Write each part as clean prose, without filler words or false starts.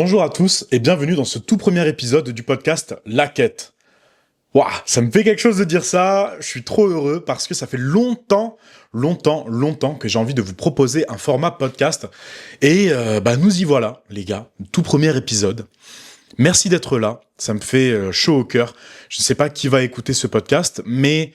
Bonjour à tous et bienvenue dans ce tout premier épisode du podcast La Quête. Waouh, ça me fait quelque chose de dire ça, je suis trop heureux parce que ça fait longtemps que j'ai envie de vous proposer un format podcast. Et nous y voilà, les gars, tout premier épisode. Merci d'être là, ça me fait chaud au cœur. Je ne sais pas qui va écouter ce podcast, mais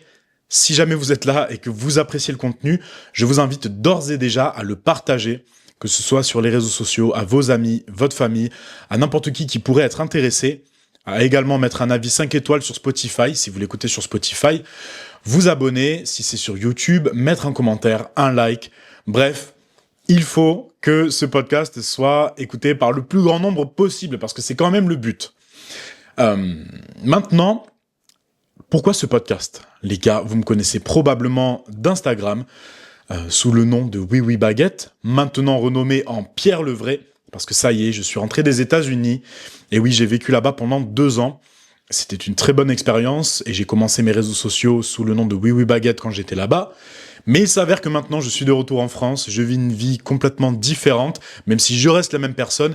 si jamais vous êtes là et que vous appréciez le contenu, je vous invite d'ores et déjà à le partager, que ce soit sur les réseaux sociaux, à vos amis, votre famille, à n'importe qui pourrait être intéressé, à également mettre un avis 5 étoiles sur Spotify, si vous l'écoutez sur Spotify, vous abonner, si c'est sur YouTube, mettre un commentaire, un like, bref, il faut que ce podcast soit écouté par le plus grand nombre possible, parce que c'est quand même le but. Maintenant, pourquoi ce podcast ? Les gars, vous me connaissez probablement d'Instagram, sous le nom de Oui Oui Baguette, maintenant renommé en Pierre Levray, parce que ça y est, je suis rentré des États-Unis, et oui, j'ai vécu là-bas pendant 2 ans. C'était une très bonne expérience, et j'ai commencé mes réseaux sociaux sous le nom de Oui Oui Baguette quand j'étais là-bas. Mais il s'avère que maintenant, je suis de retour en France, je vis une vie complètement différente, même si je reste la même personne.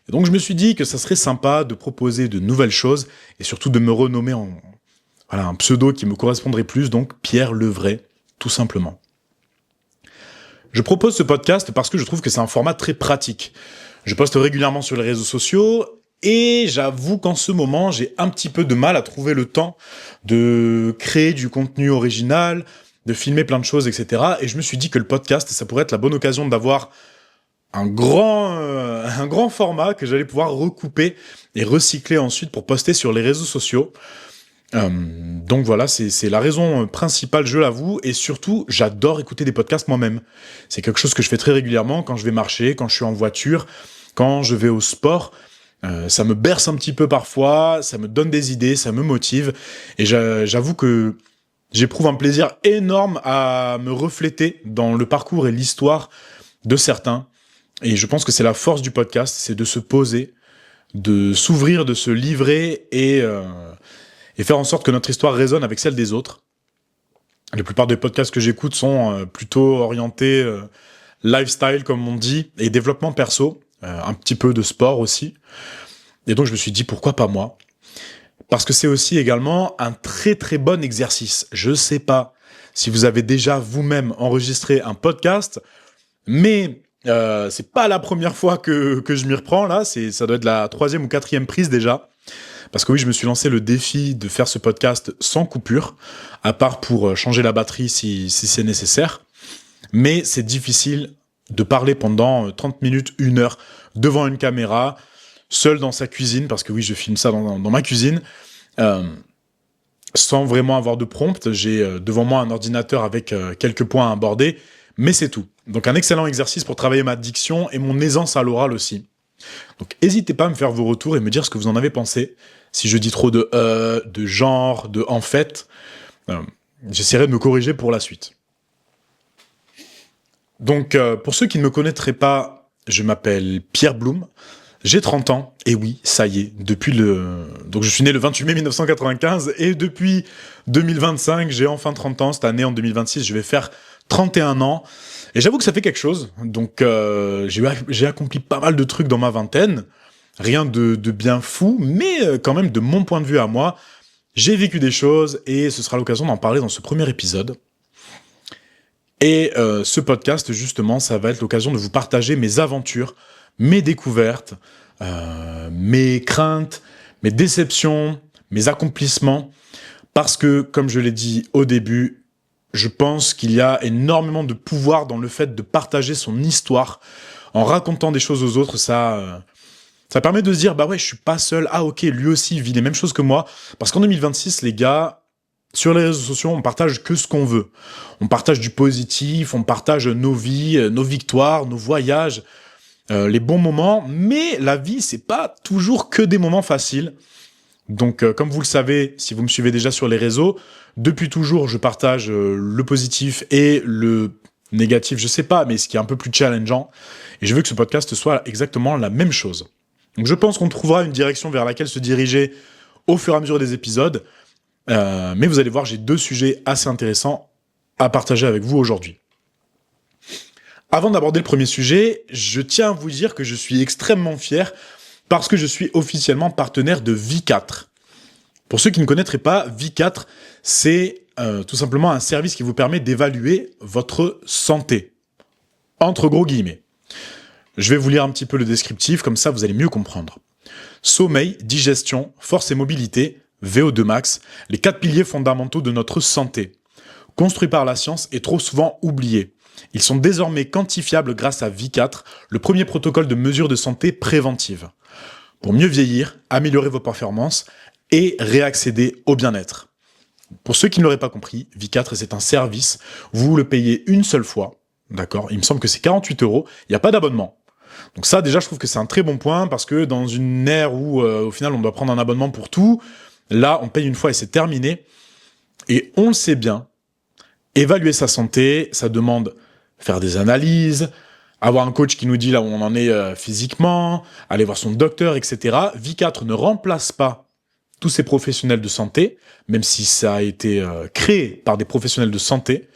Et donc je me suis dit que ça serait sympa de proposer de nouvelles choses, et surtout de me renommer en un pseudo qui me correspondrait plus, donc Pierre Levray, tout simplement. Je propose ce podcast parce que je trouve que c'est un format très pratique. Je poste régulièrement sur les réseaux sociaux et j'avoue qu'en ce moment, j'ai un petit peu de mal à trouver le temps de créer du contenu original, de filmer plein de choses, etc. Et je me suis dit que le podcast, ça pourrait être la bonne occasion d'avoir un grand format que j'allais pouvoir recouper et recycler ensuite pour poster sur les réseaux sociaux. Donc voilà, c'est la raison principale, je l'avoue, et surtout, j'adore écouter des podcasts moi-même. C'est quelque chose que je fais très régulièrement quand je vais marcher, quand je suis en voiture, quand je vais au sport. Ça me berce un petit peu parfois, ça me donne des idées, ça me motive, et j'avoue que j'éprouve un plaisir énorme à me refléter dans le parcours et l'histoire de certains. Et je pense que c'est la force du podcast, c'est de se poser, de s'ouvrir, de se livrer et faire en sorte que notre histoire résonne avec celle des autres. La plupart des podcasts que j'écoute sont plutôt orientés lifestyle, comme on dit, et développement perso, un petit peu de sport aussi. Et donc je me suis dit, pourquoi pas moi ? Parce que c'est aussi également un très très bon exercice. Je sais pas si vous avez déjà vous-même enregistré un podcast, mais c'est pas la première fois que je m'y reprends, là, ça doit être la 3e ou 4e prise déjà. Parce que oui, je me suis lancé le défi de faire ce podcast sans coupure, à part pour changer la batterie si c'est nécessaire. Mais c'est difficile de parler pendant 30 minutes, 1 heure, devant une caméra, seul dans sa cuisine, parce que oui, je filme ça dans ma cuisine, sans vraiment avoir de prompt. J'ai devant moi un ordinateur avec quelques points à aborder, mais c'est tout. Donc un excellent exercice pour travailler ma diction et mon aisance à l'oral aussi. Donc n'hésitez pas à me faire vos retours et me dire ce que vous en avez pensé. Si je dis trop de genre, de en fait, j'essaierai de me corriger pour la suite. Donc pour ceux qui ne me connaîtraient pas, je m'appelle Pierre Blum, j'ai 30 ans, et oui, ça y est, donc je suis né le 28 mai 1995, et depuis 2025, j'ai enfin 30 ans, cette année en 2026, je vais faire 31 ans, et j'avoue que ça fait quelque chose, donc j'ai accompli pas mal de trucs dans ma vingtaine, rien de bien fou, mais quand même de mon point de vue à moi, j'ai vécu des choses, et ce sera l'occasion d'en parler dans ce premier épisode. Et ce podcast, justement, ça va être l'occasion de vous partager mes aventures, mes découvertes, mes craintes, mes déceptions, mes accomplissements, parce que, comme je l'ai dit au début, je pense qu'il y a énormément de pouvoir dans le fait de partager son histoire en racontant des choses aux autres. Ça permet de se dire, bah ouais, je suis pas seul. Ah ok, lui aussi vit les mêmes choses que moi. Parce qu'en 2026, les gars, sur les réseaux sociaux, on partage que ce qu'on veut. On partage du positif, on partage nos vies, nos victoires, nos voyages, les bons moments. Mais la vie, c'est pas toujours que des moments faciles. Donc, comme vous le savez, si vous me suivez déjà sur les réseaux, depuis toujours, je partage le positif et le négatif, je sais pas, mais ce qui est un peu plus challengeant. Et je veux que ce podcast soit exactement la même chose. Donc, je pense qu'on trouvera une direction vers laquelle se diriger au fur et à mesure des épisodes. Mais vous allez voir, j'ai 2 sujets assez intéressants à partager avec vous aujourd'hui. Avant d'aborder le premier sujet, je tiens à vous dire que je suis extrêmement fier Parce que je suis officiellement partenaire de Vie4. Pour ceux qui ne connaîtraient pas, Vie4, c'est tout simplement un service qui vous permet d'évaluer votre santé. Entre gros guillemets. Je vais vous lire un petit peu le descriptif, comme ça vous allez mieux comprendre. Sommeil, digestion, force et mobilité, VO2 max, les 4 piliers fondamentaux de notre santé. Construits par la science et trop souvent oubliés. Ils sont désormais quantifiables grâce à Vie4, le premier protocole de mesure de santé préventive. Pour mieux vieillir, améliorer vos performances et réaccéder au bien-être. Pour ceux qui ne l'auraient pas compris, Vie4, c'est un service, vous le payez une seule fois, d'accord ? Il me semble que c'est 48 €, il n'y a pas d'abonnement. Donc ça, déjà, je trouve que c'est un très bon point, parce que dans une ère où, au final, on doit prendre un abonnement pour tout, là, on paye une fois et c'est terminé. Et on le sait bien, évaluer sa santé, ça demande faire des analyses, avoir un coach qui nous dit là où on en est physiquement, aller voir son docteur, etc. Vie4 ne remplace pas tous ces professionnels de santé, même si ça a été créé par des professionnels de santé,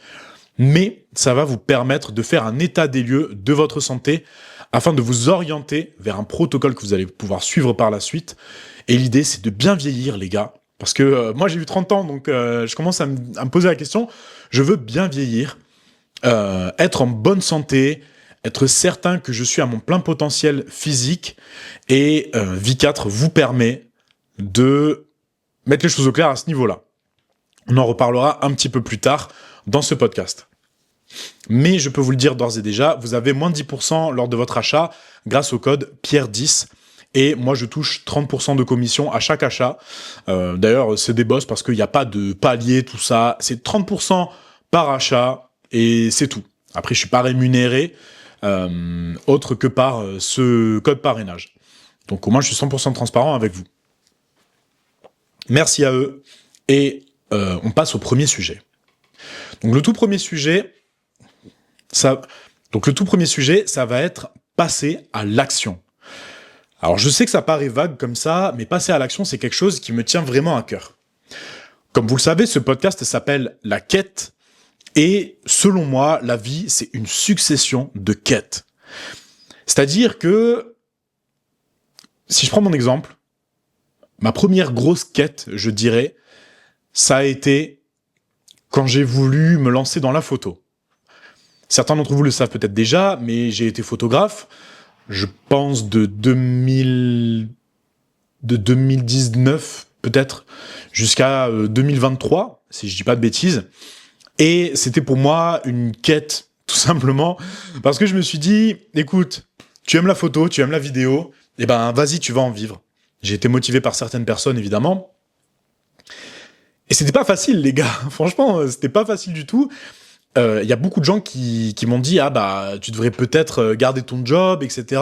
mais ça va vous permettre de faire un état des lieux de votre santé afin de vous orienter vers un protocole que vous allez pouvoir suivre par la suite. Et l'idée, c'est de bien vieillir, les gars. Parce que moi, j'ai eu 30 ans, donc je commence à me poser la question. Je veux bien vieillir, être en bonne santé, être certain que je suis à mon plein potentiel physique. Et Vie4 vous permet de mettre les choses au clair à ce niveau-là. On en reparlera un petit peu plus tard dans ce podcast. Mais je peux vous le dire d'ores et déjà, vous avez moins de 10% lors de votre achat grâce au code Pierre10. Et moi, je touche 30% de commission à chaque achat. D'ailleurs, c'est des boss parce qu'il n'y a pas de palier, tout ça. C'est 30% par achat et c'est tout. Après, je suis pas rémunéré autre que par ce code parrainage. Donc au moins, je suis 100% transparent avec vous. Merci à eux. Et on passe au premier sujet. Donc le tout premier sujet, ça va être passer à l'action. Alors je sais que ça paraît vague comme ça, mais passer à l'action, c'est quelque chose qui me tient vraiment à cœur. Comme vous le savez, ce podcast s'appelle La Quête, et selon moi, la vie, c'est une succession de quêtes. C'est-à-dire que, si je prends mon exemple, ma première grosse quête, je dirais, ça a été quand j'ai voulu me lancer dans la photo. Certains d'entre vous le savent peut-être déjà, mais j'ai été photographe, je pense de 2019 peut-être, jusqu'à 2023, si je dis pas de bêtises. Et c'était pour moi une quête, tout simplement, parce que je me suis dit, écoute, tu aimes la photo, tu aimes la vidéo, eh ben vas-y, tu vas en vivre. J'ai été motivé par certaines personnes, évidemment. Et c'était pas facile, les gars. Franchement, c'était pas facile du tout. Y a beaucoup de gens qui m'ont dit, ah bah, tu devrais peut-être garder ton job, etc.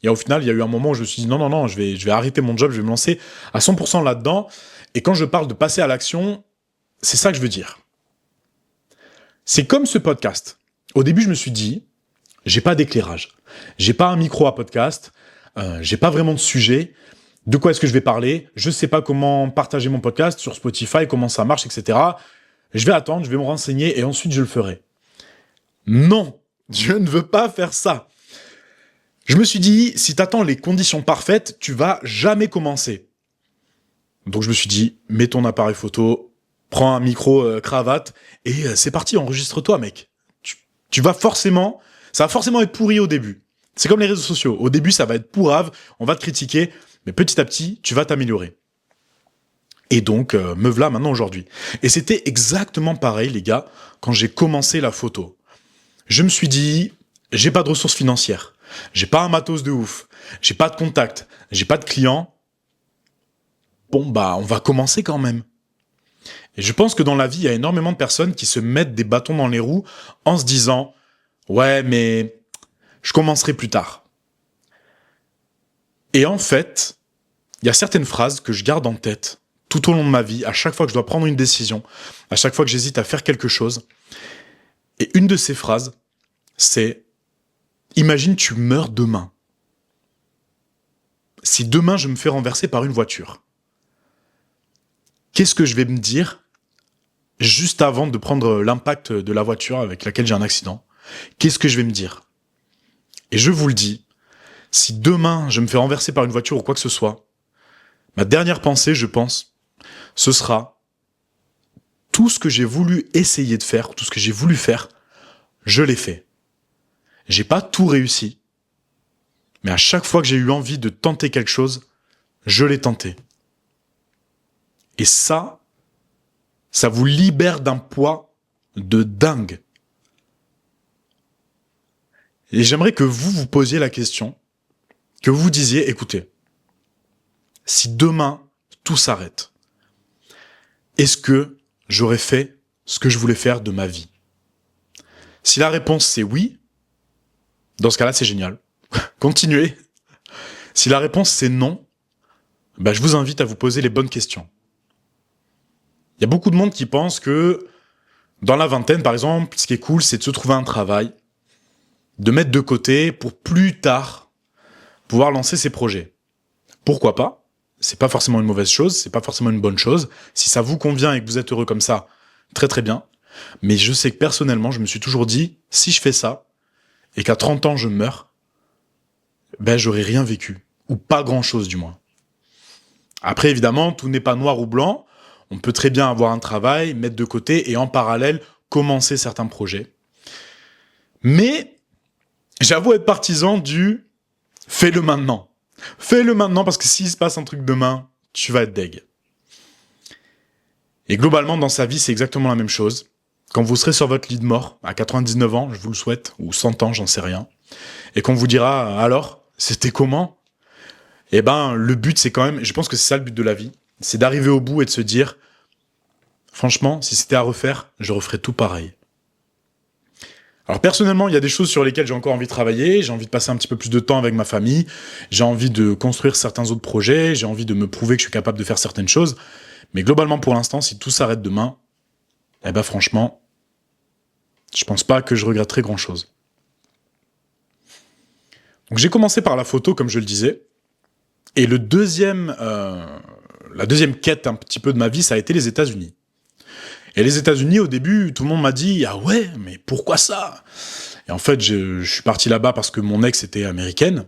Et au final, il y a eu un moment où je me suis dit, non, je vais arrêter mon job, je vais me lancer à 100% là-dedans. Et quand je parle de passer à l'action, c'est ça que je veux dire. C'est comme ce podcast. Au début, je me suis dit, j'ai pas d'éclairage. J'ai pas un micro à podcast. J'ai pas vraiment de sujet. De quoi est-ce que je vais parler? Je sais pas comment partager mon podcast sur Spotify, comment ça marche, etc. Je vais attendre, je vais me renseigner et ensuite je le ferai. Non, je ne veux pas faire ça. Je me suis dit, si t'attends les conditions parfaites, tu vas jamais commencer. Donc je me suis dit, mets ton appareil photo, prends un micro, cravate, et c'est parti, enregistre-toi, mec. Ça va forcément être pourri au début. C'est comme les réseaux sociaux. Au début, ça va être pourrave, on va te critiquer, mais petit à petit, tu vas t'améliorer. Et donc, me voilà maintenant aujourd'hui. Et c'était exactement pareil, les gars, quand j'ai commencé la photo. Je me suis dit, j'ai pas de ressources financières, j'ai pas un matos de ouf, j'ai pas de contact, j'ai pas de clients. Bon, bah, on va commencer quand même. Et je pense que dans la vie, il y a énormément de personnes qui se mettent des bâtons dans les roues en se disant « Ouais, mais je commencerai plus tard. » Et en fait, il y a certaines phrases que je garde en tête tout au long de ma vie, à chaque fois que je dois prendre une décision, à chaque fois que j'hésite à faire quelque chose. Et une de ces phrases, c'est « Imagine tu meurs demain. Si demain je me fais renverser par une voiture, qu'est-ce que je vais me dire juste avant de prendre l'impact de la voiture avec laquelle j'ai un accident? Qu'est-ce que je vais me dire? Et je vous le dis, Si demain je me fais renverser par une voiture ou quoi que ce soit, ma dernière pensée, je pense, ce sera tout ce que j'ai voulu essayer de faire, tout ce que j'ai voulu faire, je l'ai fait. J'ai pas tout réussi, mais à chaque fois que j'ai eu envie de tenter quelque chose, je l'ai tenté. Et ça vous libère d'un poids de dingue. Et j'aimerais que vous vous posiez la question, que vous disiez, écoutez, si demain tout s'arrête, est-ce que j'aurais fait ce que je voulais faire de ma vie? Si la réponse c'est oui, dans ce cas-là c'est génial. Continuez. Si la réponse c'est non, je vous invite à vous poser les bonnes questions. Il y a beaucoup de monde qui pense que dans la vingtaine, par exemple, ce qui est cool, c'est de se trouver un travail, de mettre de côté pour plus tard pouvoir lancer ses projets. Pourquoi pas? C'est pas forcément une mauvaise chose, c'est pas forcément une bonne chose. Si ça vous convient et que vous êtes heureux comme ça, très très bien. Mais je sais que personnellement, je me suis toujours dit, si je fais ça, et qu'à 30 ans je meurs, j'aurais rien vécu. Ou pas grand chose du moins. Après, évidemment, tout n'est pas noir ou blanc. On peut très bien avoir un travail, mettre de côté et en parallèle, commencer certains projets. Mais j'avoue être partisan du « fais-le maintenant ». Fais-le maintenant parce que s'il se passe un truc demain, tu vas être deg. Et globalement, dans sa vie, c'est exactement la même chose. Quand vous serez sur votre lit de mort, à 99 ans, je vous le souhaite, ou 100 ans, j'en sais rien, et qu'on vous dira « alors, c'était comment ?» le but, c'est quand même, je pense que c'est ça le but de la vie, c'est d'arriver au bout et de se dire « franchement, si c'était à refaire, je referais tout pareil. » Alors personnellement, il y a des choses sur lesquelles j'ai encore envie de travailler, j'ai envie de passer un petit peu plus de temps avec ma famille, j'ai envie de construire certains autres projets, j'ai envie de me prouver que je suis capable de faire certaines choses, mais globalement pour l'instant, si tout s'arrête demain, franchement, je pense pas que je regretterai grand-chose. Donc j'ai commencé par la photo, comme je le disais, et la deuxième quête un petit peu de ma vie, ça a été les États-Unis. Et les États-Unis, au début, tout le monde m'a dit « Ah ouais, mais pourquoi ça ?» Et en fait, je suis parti là-bas parce que mon ex était américaine.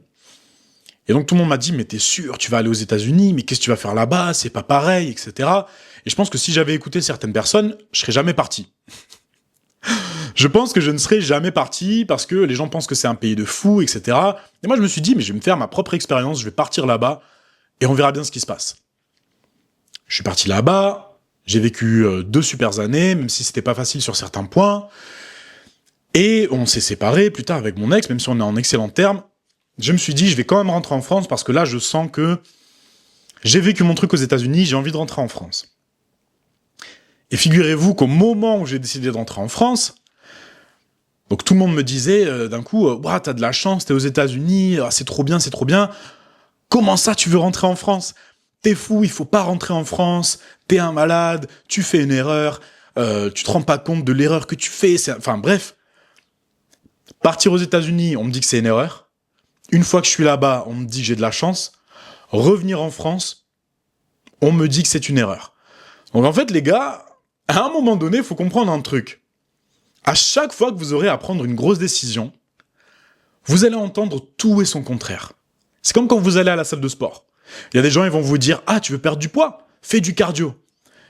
Et donc tout le monde m'a dit « Mais t'es sûr, tu vas aller aux États-Unis, mais qu'est-ce que tu vas faire là-bas? C'est pas pareil, etc. » Et je pense que si j'avais écouté certaines personnes, je serais jamais parti. Je pense que je ne serais jamais parti parce que les gens pensent que c'est un pays de fous, etc. Et moi, je me suis dit « Mais je vais me faire ma propre expérience, je vais partir là-bas et on verra bien ce qui se passe. » Je suis parti là-bas. J'ai vécu 2 super années, même si c'était pas facile sur certains points. Et on s'est séparés plus tard avec mon ex, même si on est en excellents termes. Je me suis dit, je vais quand même rentrer en France parce que là, je sens que j'ai vécu mon truc aux États-Unis, j'ai envie de rentrer en France. Et figurez-vous qu'au moment où j'ai décidé de rentrer en France, donc tout le monde me disait d'un coup, ouah, t'as de la chance, t'es aux États-Unis, c'est trop bien, c'est trop bien. Comment ça, tu veux rentrer en France ? T'es fou, il faut pas rentrer en France, t'es un malade, tu fais une erreur, tu te rends pas compte de l'erreur que tu fais, enfin bref. Partir aux États-Unis, on me dit que c'est une erreur. Une fois que je suis là-bas, on me dit que j'ai de la chance. Revenir en France, on me dit que c'est une erreur. Donc en fait, les gars, à un moment donné, il faut comprendre un truc. À chaque fois que vous aurez à prendre une grosse décision, vous allez entendre tout et son contraire. C'est comme quand vous allez à la salle de sport. Il y a des gens qui vont vous dire « Ah, tu veux perdre du poids ? Fais du cardio. »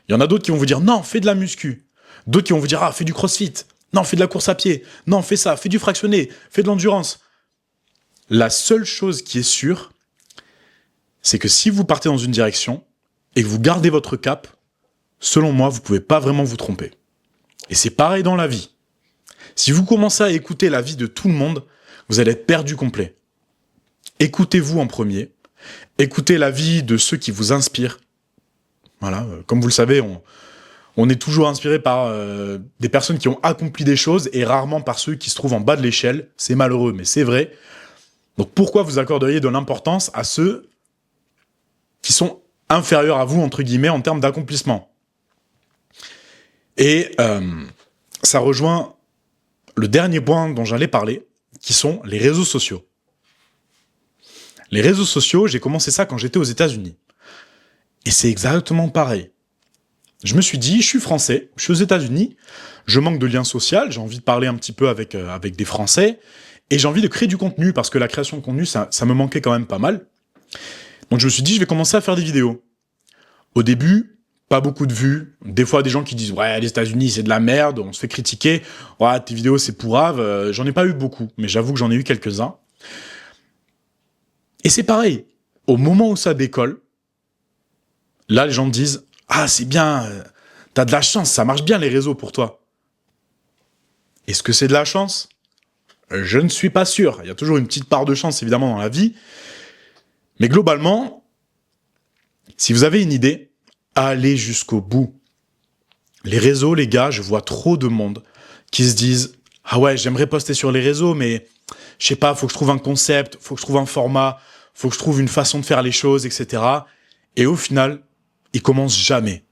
Il y en a d'autres qui vont vous dire « Non, fais de la muscu. » D'autres qui vont vous dire « Ah, fais du crossfit. Non, fais de la course à pied. Non, fais ça. Fais du fractionné. Fais de l'endurance. » La seule chose qui est sûre, c'est que si vous partez dans une direction et que vous gardez votre cap, selon moi, vous ne pouvez pas vraiment vous tromper. Et c'est pareil dans la vie. Si vous commencez à écouter l'avis de tout le monde, vous allez être perdu complet. Écoutez-vous en premier. Écoutez l'avis de ceux qui vous inspirent. Voilà, comme vous le savez, on est toujours inspiré par des personnes qui ont accompli des choses et rarement par ceux qui se trouvent en bas de l'échelle. C'est malheureux, mais c'est vrai. Donc pourquoi vous accorderiez de l'importance à ceux qui sont inférieurs à vous, entre guillemets, en termes d'accomplissement? Et ça rejoint le dernier point dont j'allais parler, qui sont les réseaux sociaux. Les réseaux sociaux, j'ai commencé ça quand j'étais aux États-Unis. Et c'est exactement pareil. Je me suis dit, je suis français, je suis aux États-Unis, je manque de lien social, j'ai envie de parler un petit peu avec des Français, Et j'ai envie de créer du contenu, parce que la création de contenu, ça me manquait quand même pas mal. Donc je me suis dit, je vais commencer à faire des vidéos. Au début, pas beaucoup de vues. Des fois, des gens qui disent « Ouais, les États-Unis, c'est de la merde, on se fait critiquer. Ouais, tes vidéos, c'est pourrave. » J'en ai pas eu beaucoup, mais j'avoue que j'en ai eu quelques-uns. Et c'est pareil. Au moment où ça décolle, là, les gens me disent « Ah, c'est bien, t'as de la chance, ça marche bien les réseaux pour toi. » Est-ce que c'est de la chance ? Je ne suis pas sûr. Il y a toujours une petite part de chance, évidemment, dans la vie. Mais globalement, si vous avez une idée, allez jusqu'au bout. Les réseaux, les gars, je vois trop de monde qui se disent « Ah ouais, j'aimerais poster sur les réseaux, mais je sais pas, faut que je trouve un concept, faut que je trouve un format, faut que je trouve une façon de faire les choses, etc. » Et au final, ils commencent jamais.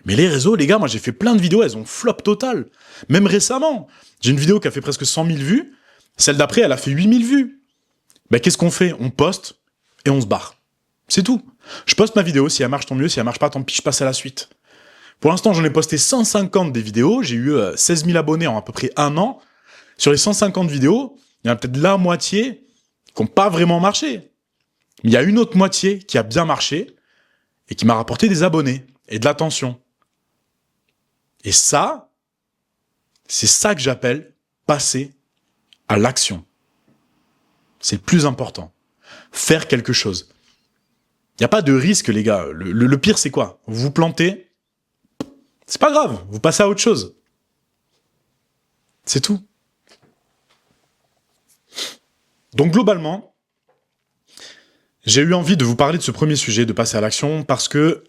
Mais les réseaux, les gars, moi j'ai fait plein de vidéos, elles ont flop total. Même récemment, j'ai une vidéo qui a fait presque 100 000 vues, celle d'après, elle a fait 8 000 vues. Ben, qu'est-ce qu'on fait ? On poste et on se barre. C'est tout. Je poste ma vidéo, si elle marche, tant mieux, si elle marche pas, tant pis, je passe à la suite. Pour l'instant, j'en ai posté 150 des vidéos, j'ai eu 16 000 abonnés en à peu près un an. Sur les 150 vidéos, il y en a peut-être la moitié qui n'ont pas vraiment marché. Mais il y a une autre moitié qui a bien marché et qui m'a rapporté des abonnés et de l'attention. Et ça, c'est ça que j'appelle passer à l'action. C'est le plus important. Faire quelque chose. Il n'y a pas de risque, les gars. Le pire, c'est quoi ? Vous vous plantez, c'est pas grave, vous passez à autre chose. C'est tout. Donc globalement, j'ai eu envie de vous parler de ce premier sujet, de passer à l'action, parce que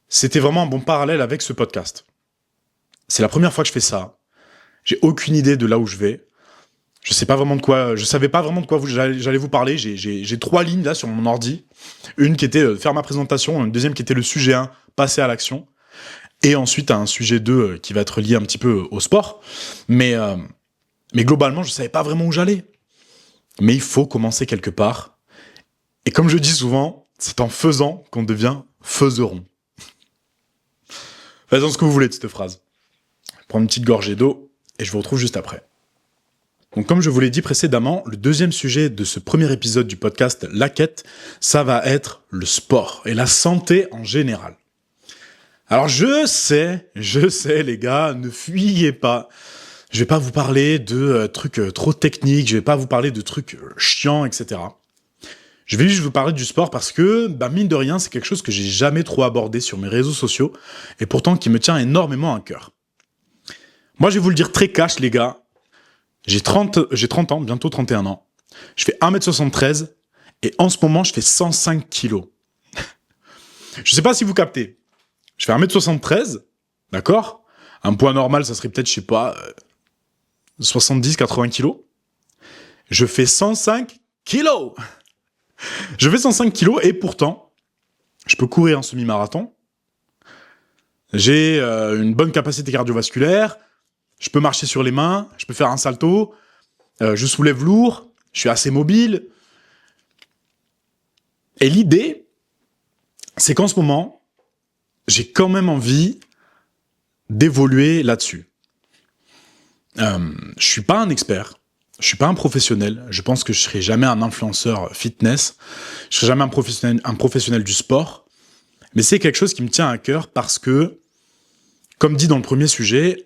c'était vraiment un bon parallèle avec ce podcast. C'est la première fois que je fais ça. J'ai aucune idée de là où je vais. Je savais pas vraiment de quoi j'allais vous parler. J'ai 3 lignes là sur mon ordi. Une qui était faire ma présentation, une deuxième qui était le sujet 1, passer à l'action. Et ensuite un sujet 2 qui va être lié un petit peu au sport. Mais globalement, je savais pas vraiment où j'allais. Mais il faut commencer quelque part. Et comme je dis souvent, c'est en faisant qu'on devient faiseron. Faites-en ce que vous voulez de cette phrase. Je vais prendre une petite gorgée d'eau et je vous retrouve juste après. Donc comme je vous l'ai dit précédemment, le deuxième sujet de ce premier épisode du podcast La Quête, ça va être le sport et la santé en général. Alors je sais les gars, ne fuyez pas. Je vais pas vous parler de trucs trop techniques, je vais pas vous parler de trucs chiants, etc. Je vais juste vous parler du sport parce que, mine de rien, c'est quelque chose que j'ai jamais trop abordé sur mes réseaux sociaux et pourtant qui me tient énormément à cœur. Moi, je vais vous le dire très cash, les gars. J'ai 30 ans, bientôt 31 ans. Je fais 1m73 et en ce moment, je fais 105 kilos. Je sais pas si vous captez. Je fais 1m73, d'accord ? Un poids normal, ça serait peut-être, je sais pas, 70-80 kilos. Je fais 105 kilos. Je fais 105 kilos et pourtant, je peux courir un semi-marathon. J'ai une bonne capacité cardiovasculaire. Je peux marcher sur les mains. Je peux faire un salto. Je soulève lourd. Je suis assez mobile. Et l'idée, c'est qu'en ce moment, j'ai quand même envie d'évoluer là-dessus. Je suis pas un expert. Je suis pas un professionnel. Je pense que je serai jamais un influenceur fitness. Je serai jamais un professionnel du sport. Mais c'est quelque chose qui me tient à cœur parce que, comme dit dans le premier sujet,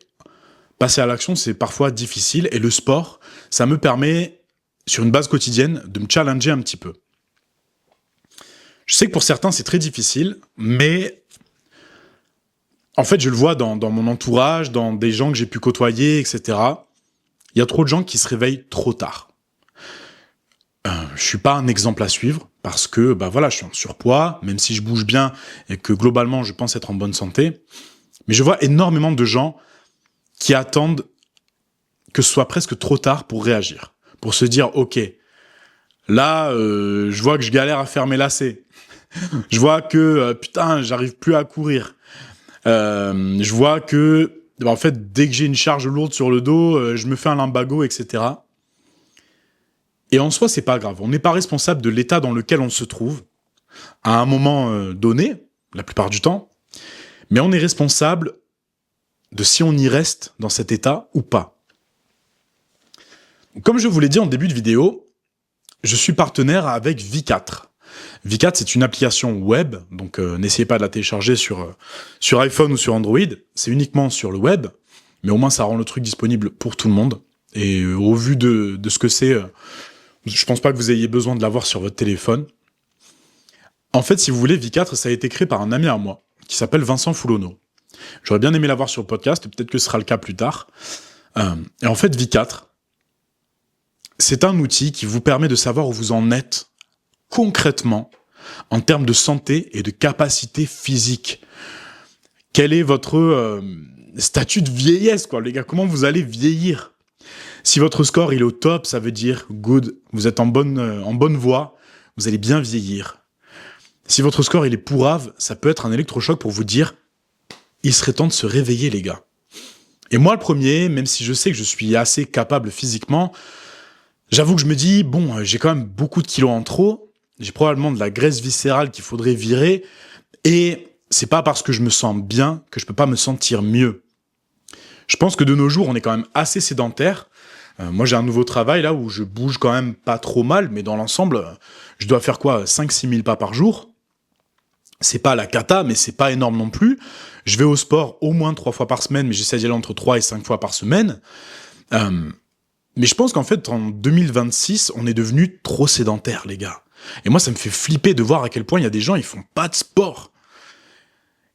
passer à l'action, c'est parfois difficile. Et le sport, ça me permet, sur une base quotidienne, de me challenger un petit peu. Je sais que pour certains, c'est très difficile, mais en fait, je le vois dans mon entourage, dans des gens que j'ai pu côtoyer, etc. Il y a trop de gens qui se réveillent trop tard. Je suis pas un exemple à suivre parce que voilà, je suis en surpoids, même si je bouge bien et que globalement je pense être en bonne santé. Mais je vois énormément de gens qui attendent que ce soit presque trop tard pour réagir, pour se dire ok, là je vois que je galère à faire mes lacets, je vois que putain j'arrive plus à courir, je vois que en fait dès que j'ai une charge lourde sur le dos, je me fais un lumbago, etc. Et en soi, c'est pas grave. On n'est pas responsable de l'état dans lequel on se trouve à un moment donné, la plupart du temps, mais on est responsable de si on y reste dans cet état ou pas. Comme je vous l'ai dit en début de vidéo, je suis partenaire avec V4. V4, c'est une application web, donc n'essayez pas de la télécharger sur iPhone ou sur Android, c'est uniquement sur le web, mais au moins ça rend le truc disponible pour tout le monde. Et au vu de ce que c'est, je pense pas que vous ayez besoin de l'avoir sur votre téléphone. En fait, si vous voulez, V4, ça a été créé par un ami à moi, qui s'appelle Vincent Foulonneau. J'aurais bien aimé l'avoir sur le podcast, et peut-être que ce sera le cas plus tard. Et en fait, V4, c'est un outil qui vous permet de savoir où vous en êtes concrètement en termes de santé et de capacité physique. Quel est votre statut de vieillesse, quoi, les gars? Comment vous allez vieillir? Si votre score il est au top, ça veut dire good, vous êtes en bonne voie, vous allez bien vieillir. Si votre score il est pourrave, ça peut être un électrochoc pour vous dire il serait temps de se réveiller, les gars. Et moi, le premier, même si je sais que je suis assez capable physiquement, j'avoue que je me dis, bon, j'ai quand même beaucoup de kilos en trop, j'ai probablement de la graisse viscérale qu'il faudrait virer, et c'est pas parce que je me sens bien que je peux pas me sentir mieux. Je pense que de nos jours, on est quand même assez sédentaire. Moi, j'ai un nouveau travail là où je bouge quand même pas trop mal, mais dans l'ensemble, je dois faire quoi, 5-6 000 pas par jour. C'est pas la cata, mais c'est pas énorme non plus. Je vais au sport au moins 3 fois par semaine, mais j'essaie d'y aller entre 3 et 5 fois par semaine. Mais je pense qu'en fait, en 2026, on est devenu trop sédentaire, les gars. Et moi, ça me fait flipper de voir à quel point il y a des gens, ils font pas de sport.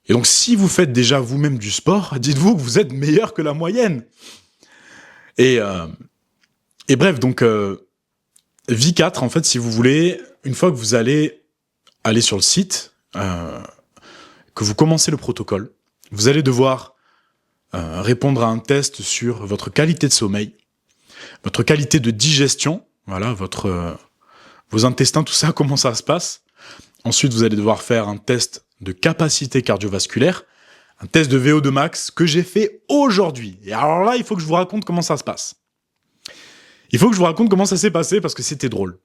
Et donc, si vous faites déjà vous-même du sport, dites-vous que vous êtes meilleur que la moyenne. Et bref, donc, V4, en fait, si vous voulez, une fois que vous allez aller sur le site, que vous commencez le protocole, vous allez devoir répondre à un test sur votre qualité de sommeil, votre qualité de digestion, voilà, vos intestins, tout ça, comment ça se passe. Ensuite, vous allez devoir faire un test de capacité cardiovasculaire, un test de VO2 max que j'ai fait aujourd'hui. Et alors là, il faut que je vous raconte comment ça se passe. Il faut que je vous raconte comment ça s'est passé parce que c'était drôle.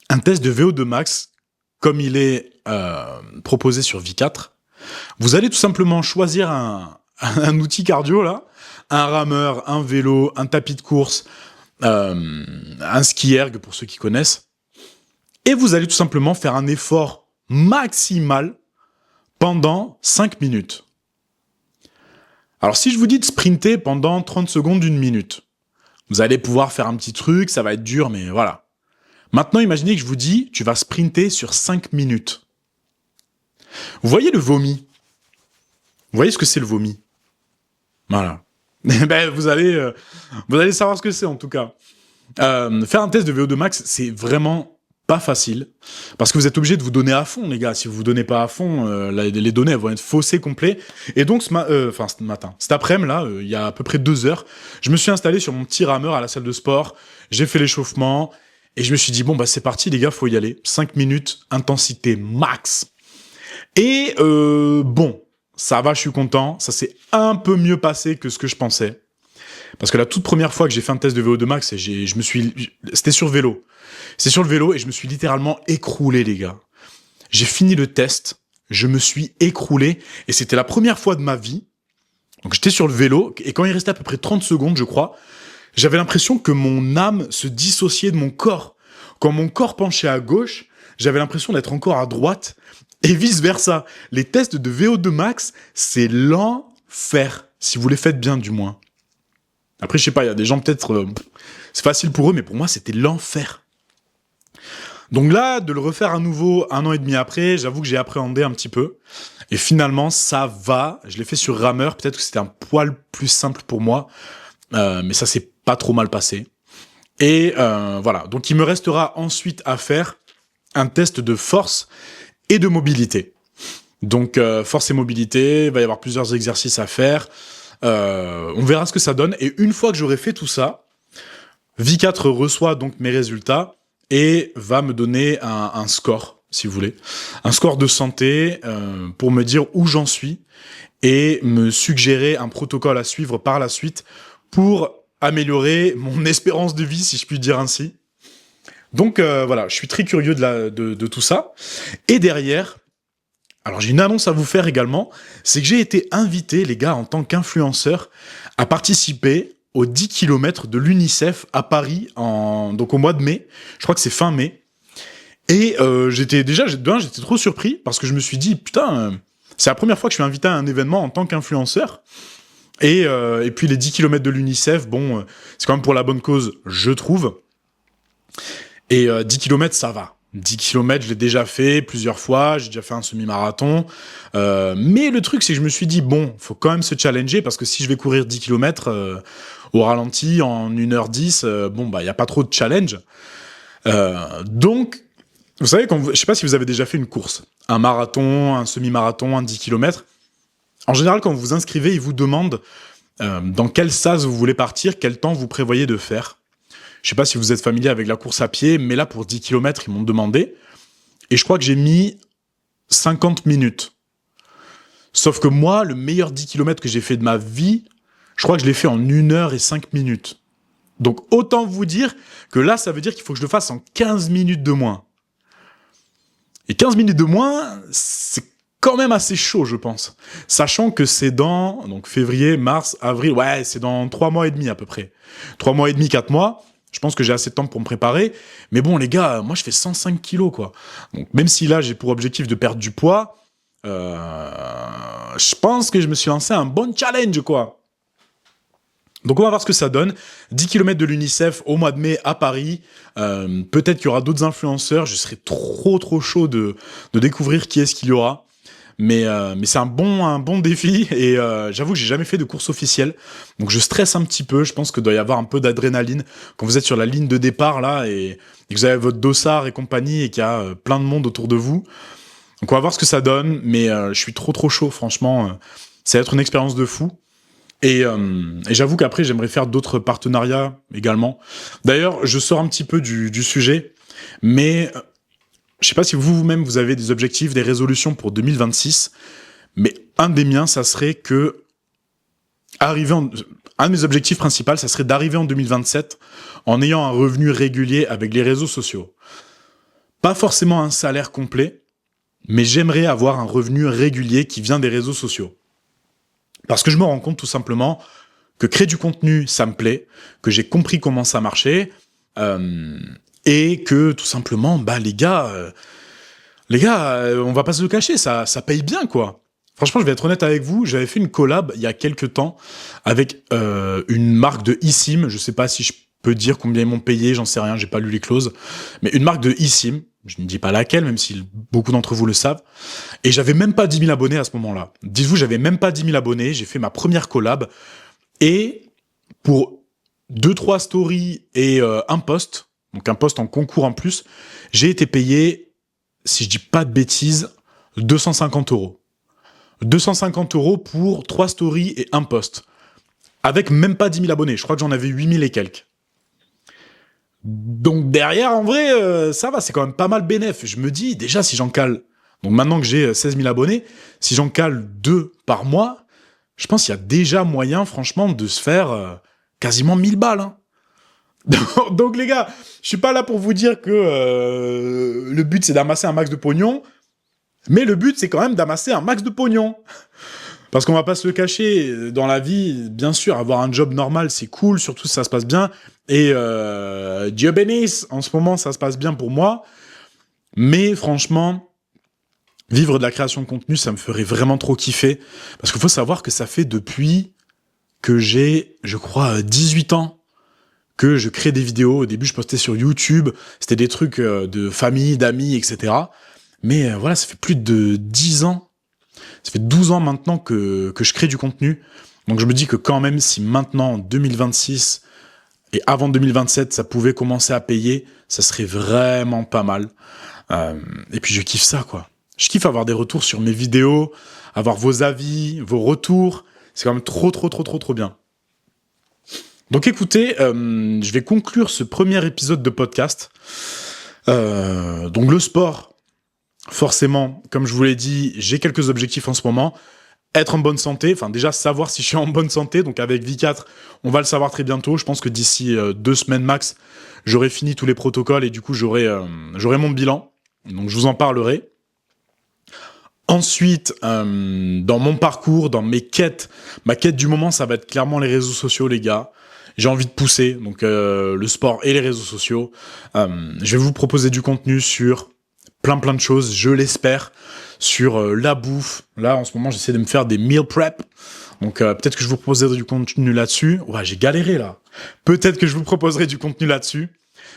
Un test de VO2 max, comme il est proposé sur V4, vous allez tout simplement choisir un outil cardio, là, un rameur, un vélo, un tapis de course, un ski erg pour ceux qui connaissent, et vous allez tout simplement faire un effort maximal pendant 5 minutes. Alors si je vous dis de sprinter pendant 30 secondes, 1 minute, vous allez pouvoir faire un petit truc, ça va être dur, mais voilà. Maintenant, imaginez que je vous dis, tu vas sprinter sur 5 minutes. Vous voyez le vomi? Vous voyez ce que c'est le vomi? Voilà. Ben, vous allez savoir ce que c'est en tout cas. Faire un test de VO2 max, c'est vraiment pas facile, parce que vous êtes obligé de vous donner à fond, les gars. Si vous vous donnez pas à fond, les données elles vont être faussées complet. Et donc cet après-midi là, il y a à peu près 2 heures, je me suis installé sur mon petit rameur à la salle de sport, j'ai fait l'échauffement, et je me suis dit bon bah c'est parti les gars, faut y aller. 5 minutes, intensité max. Et bon, ça va, je suis content, ça s'est un peu mieux passé que ce que je pensais. Parce que la toute première fois que j'ai fait un test de VO2 max, c'était sur vélo. C'est sur le vélo et je me suis littéralement écroulé, les gars. J'ai fini le test, je me suis écroulé et c'était la première fois de ma vie. Donc j'étais sur le vélo et quand il restait à peu près 30 secondes, je crois, j'avais l'impression que mon âme se dissociait de mon corps. Quand mon corps penchait à gauche, j'avais l'impression d'être encore à droite et vice versa. Les tests de VO2 max, c'est l'enfer. Si vous les faites bien, du moins. Après, je sais pas, il y a des gens peut-être, c'est facile pour eux, mais pour moi, c'était l'enfer. Donc là, de le refaire à nouveau 1 an et demi après, j'avoue que j'ai appréhendé un petit peu. Et finalement, ça va. Je l'ai fait sur rameur. Peut-être que c'était un poil plus simple pour moi. Mais ça s'est pas trop mal passé. Et voilà. Donc il me restera ensuite à faire un test de force et de mobilité. Donc force et mobilité, il va y avoir plusieurs exercices à faire. On verra ce que ça donne. Et une fois que j'aurai fait tout ça, V4 reçoit donc mes résultats et va me donner un score, si vous voulez. Un score de santé pour me dire où j'en suis et me suggérer un protocole à suivre par la suite pour améliorer mon espérance de vie, si je puis dire ainsi. Donc voilà, je suis très curieux de tout ça. Et derrière, alors j'ai une annonce à vous faire également, c'est que j'ai été invité, les gars, en tant qu'influenceur, à participer aux 10 km de l'UNICEF à Paris, donc au mois de mai. Je crois que c'est fin mai. Et j'étais trop surpris parce que je me suis dit, putain, c'est la première fois que je suis invité à un événement en tant qu'influenceur. Et puis les 10 km de l'UNICEF, bon, c'est quand même pour la bonne cause, je trouve. Et 10 km, ça va. 10 km, je l'ai déjà fait plusieurs fois, j'ai déjà fait un semi-marathon. Mais le truc, c'est que je me suis dit, bon, faut quand même se challenger, parce que si je vais courir 10 km au ralenti en 1h10, bon, bah, il n'y a pas trop de challenge. Donc, vous savez, je sais pas si vous avez déjà fait une course, un marathon, un semi-marathon, un 10 km. En général, quand vous vous inscrivez, ils vous demandent dans quel sas vous voulez partir, quel temps vous prévoyez de faire. Je sais pas si vous êtes familier avec la course à pied, mais là, pour 10 km, ils m'ont demandé. Et je crois que j'ai mis 50 minutes. Sauf que moi, le meilleur 10 km que j'ai fait de ma vie, je crois que je l'ai fait en 1h05 minutes. Donc, autant vous dire que là, ça veut dire qu'il faut que je le fasse en 15 minutes de moins. Et 15 minutes de moins, c'est quand même assez chaud, je pense. Sachant que c'est dans donc février, mars, avril, ouais, c'est dans 3 mois et demi à peu près. 3 mois et demi, 4 mois. Je pense que j'ai assez de temps pour me préparer. Mais bon, les gars, moi, je fais 105 kilos, quoi. Donc, même si là, j'ai pour objectif de perdre du poids, je pense que je me suis lancé un bon challenge, quoi. Donc, on va voir ce que ça donne. 10 km de l'UNICEF au mois de mai à Paris. Peut-être qu'il y aura d'autres influenceurs. Je serais trop chaud de découvrir qui est-ce qu'il y aura. Mais c'est un bon défi et j'avoue que j'ai jamais fait de course officielle, donc je stresse un petit peu. Je pense que doit y avoir un peu d'adrénaline quand vous êtes sur la ligne de départ là et que vous avez votre dossard et compagnie et qu'il y a plein de monde autour de vous. Donc on va voir ce que ça donne, mais je suis trop chaud, franchement. Ça va être une expérience de fou. Et j'avoue qu'après j'aimerais faire d'autres partenariats également. D'ailleurs, je sors un petit peu du sujet, mais je sais pas si vous-même vous avez des objectifs, des résolutions pour 2026, mais un des miens, ça serait que un de mes objectifs principaux, ça serait d'arriver en 2027 en ayant un revenu régulier avec les réseaux sociaux. Pas forcément un salaire complet, mais j'aimerais avoir un revenu régulier qui vient des réseaux sociaux. Parce que je me rends compte tout simplement que créer du contenu, ça me plaît, que j'ai compris comment ça marchait, et que tout simplement, bah les gars, on va pas se le cacher, ça paye bien, quoi. Franchement, je vais être honnête avec vous, j'avais fait une collab il y a quelques temps avec une marque de eSIM. Je sais pas si je peux dire combien ils m'ont payé, j'en sais rien, j'ai pas lu les clauses, mais une marque de eSIM. Je ne dis pas laquelle, même si beaucoup d'entre vous le savent. Et j'avais même pas 10 000 abonnés à ce moment-là. Dites-vous, j'avais même pas 10 000 abonnés. J'ai fait ma première collab. Et pour 2-3 stories et un post, donc un post en concours en plus, j'ai été payé, si je dis pas de bêtises, 250 euros. 250 euros pour 3 stories et un post. Avec même pas 10 000 abonnés. Je crois que j'en avais 8 000 et quelques. Donc derrière, en vrai, ça va, c'est quand même pas mal bénéf. Je me dis, déjà, si j'en cale, donc maintenant que j'ai 16 000 abonnés, si j'en cale 2 par mois, je pense qu'il y a déjà moyen, franchement, de se faire quasiment 1000 balles. Hein. Donc les gars, je suis pas là pour vous dire que le but c'est d'amasser un max de pognon, mais le but c'est quand même d'amasser un max de pognon. Parce qu'on va pas se le cacher, dans la vie, bien sûr, avoir un job normal, c'est cool, surtout si ça se passe bien. Et Dieu bénisse, en ce moment, ça se passe bien pour moi. Mais franchement, vivre de la création de contenu, ça me ferait vraiment trop kiffer. Parce qu'il faut savoir que ça fait depuis que j'ai, je crois, 18 ans que je crée des vidéos. Au début, je postais sur YouTube, c'était des trucs de famille, d'amis, etc. Mais voilà, ça fait plus de 10 ans. Ça fait 12 ans maintenant que je crée du contenu. Donc je me dis que quand même, si maintenant, en 2026 et avant 2027, ça pouvait commencer à payer, ça serait vraiment pas mal. Et puis je kiffe ça, quoi. Je kiffe avoir des retours sur mes vidéos, avoir vos avis, vos retours. C'est quand même trop bien. Donc écoutez, je vais conclure ce premier épisode de podcast. Donc le sport, forcément, comme je vous l'ai dit, j'ai quelques objectifs en ce moment. Être en bonne santé, enfin déjà savoir si je suis en bonne santé, donc avec V4, on va le savoir très bientôt. Je pense que d'ici 2 semaines max, j'aurai fini tous les protocoles et du coup j'aurai mon bilan. Donc je vous en parlerai. Ensuite, dans mon parcours, dans mes quêtes, ma quête du moment, ça va être clairement les réseaux sociaux, les gars. j'ai envie de pousser, donc le sport et les réseaux sociaux. Je vais vous proposer du contenu sur plein de choses, je l'espère, sur la bouffe. Là, en ce moment, j'essaie de me faire des meal prep. Donc peut-être que je vous proposerai du contenu là-dessus. Ouais, j'ai galéré là. Peut-être que je vous proposerai du contenu là-dessus.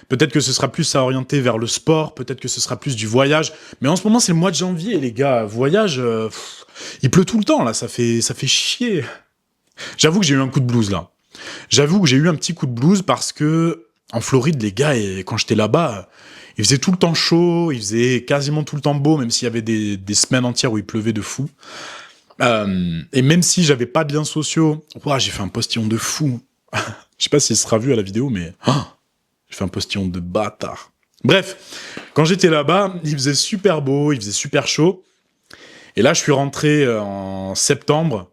Peut-être que ce sera plus à orienter vers le sport, peut-être que ce sera plus du voyage. Mais en ce moment, c'est le mois de janvier, les gars. Voyage, il pleut tout le temps, là. Ça fait chier. J'avoue que j'ai eu un coup de blues, là. J'avoue que j'ai eu un petit coup de blues parce que, en Floride, les gars, et quand j'étais là-bas, il faisait tout le temps chaud, il faisait quasiment tout le temps beau, même s'il y avait des semaines entières où il pleuvait de fou. Et même si j'avais pas de liens sociaux, ouah, j'ai fait un postillon de fou. Je sais pas si ce sera vu à la vidéo, mais... j'ai fait un postillon de bâtard. Bref, quand j'étais là-bas, il faisait super beau, il faisait super chaud. Et là, je suis rentré en septembre.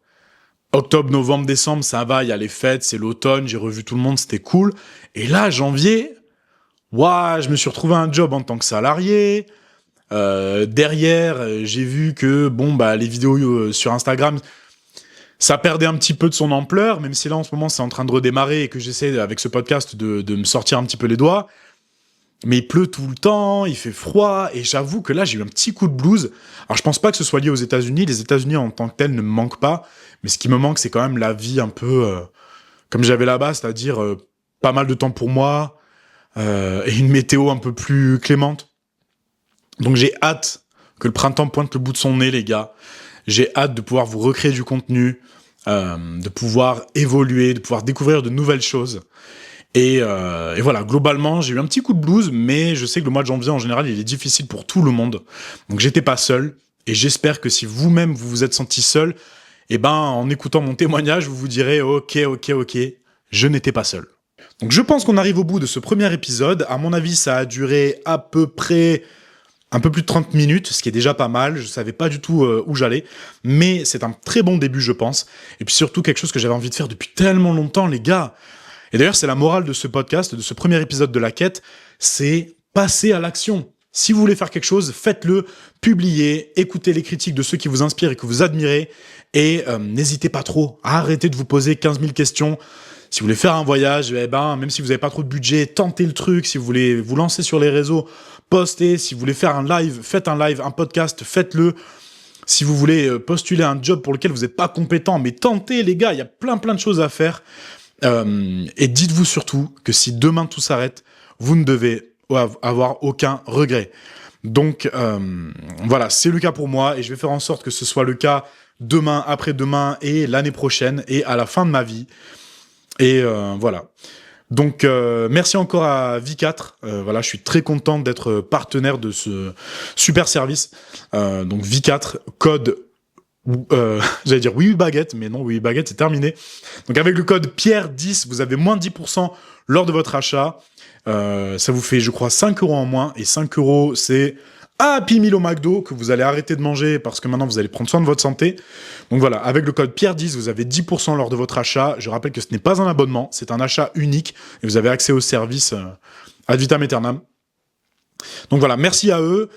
Octobre, novembre, décembre, ça va, il y a les fêtes, c'est l'automne, j'ai revu tout le monde, c'était cool. Et là, janvier, ouah, je me suis retrouvé un job en tant que salarié. Derrière, j'ai vu que, bon, bah, les vidéos sur Instagram, ça perdait un petit peu de son ampleur, même si là, en ce moment, c'est en train de redémarrer et que j'essaie, avec ce podcast, de me sortir un petit peu les doigts. Mais il pleut tout le temps, il fait froid, et j'avoue que là, j'ai eu un petit coup de blues. Alors, je pense pas que ce soit lié aux États-Unis. Les États-Unis, en tant que tels, ne me manquent pas. Mais ce qui me manque, c'est quand même la vie un peu comme j'avais là-bas, c'est-à-dire pas mal de temps pour moi, et une météo un peu plus clémente. Donc, j'ai hâte que le printemps pointe le bout de son nez, les gars. J'ai hâte de pouvoir vous recréer du contenu, de pouvoir évoluer, de pouvoir découvrir de nouvelles choses. Et voilà, globalement, j'ai eu un petit coup de blues, mais je sais que le mois de janvier, en général, il est difficile pour tout le monde. Donc j'étais pas seul, et j'espère que si vous-même, vous vous êtes senti seul, eh ben, en écoutant mon témoignage, vous vous direz « Ok, je n'étais pas seul ». Donc je pense qu'on arrive au bout de ce premier épisode. À mon avis, ça a duré à peu près... un peu plus de 30 minutes, ce qui est déjà pas mal. Je savais pas du tout où j'allais, mais c'est un très bon début, je pense. Et puis surtout, quelque chose que j'avais envie de faire depuis tellement longtemps, les gars. Et d'ailleurs, c'est la morale de ce podcast, de ce premier épisode de La Quête, c'est passer à l'action. Si vous voulez faire quelque chose, faites-le, publiez, écoutez les critiques de ceux qui vous inspirent et que vous admirez, et n'hésitez pas trop à arrêter de vous poser 15 000 questions. Si vous voulez faire un voyage, eh ben, même si vous n'avez pas trop de budget, tentez le truc. Si vous voulez vous lancer sur les réseaux, postez. Si vous voulez faire un live, faites un live, un podcast, faites-le. Si vous voulez postuler un job pour lequel vous n'êtes pas compétent, mais tentez, les gars, il y a plein de choses à faire. Et dites-vous surtout que si demain tout s'arrête, vous ne devez avoir aucun regret. Donc voilà, c'est le cas pour moi et je vais faire en sorte que ce soit le cas demain, après-demain et l'année prochaine et à la fin de ma vie. Et voilà. Donc merci encore à Vicat. Voilà, je suis très content d'être partenaire de ce super service. Donc Vicat, code j'allais dire oui baguette, mais non, oui baguette, c'est terminé. Donc avec le code Pierre10, vous avez moins de 10% lors de votre achat. Ça vous fait, je crois, 5 € en moins. Et 5 €, c'est un Happy Meal au McDo que vous allez arrêter de manger parce que maintenant vous allez prendre soin de votre santé. Donc voilà, avec le code Pierre10, vous avez 10% lors de votre achat. Je rappelle que ce n'est pas un abonnement, c'est un achat unique. Et vous avez accès au service ad vitam aeternam. Donc voilà, merci à eux.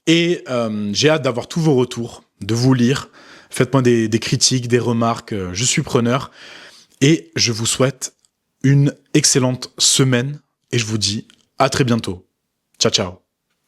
Et j'ai hâte d'avoir tous vos retours, de vous lire. Faites-moi des critiques, des remarques, je suis preneur. Et je vous souhaite une excellente semaine et je vous dis à très bientôt. Ciao, ciao.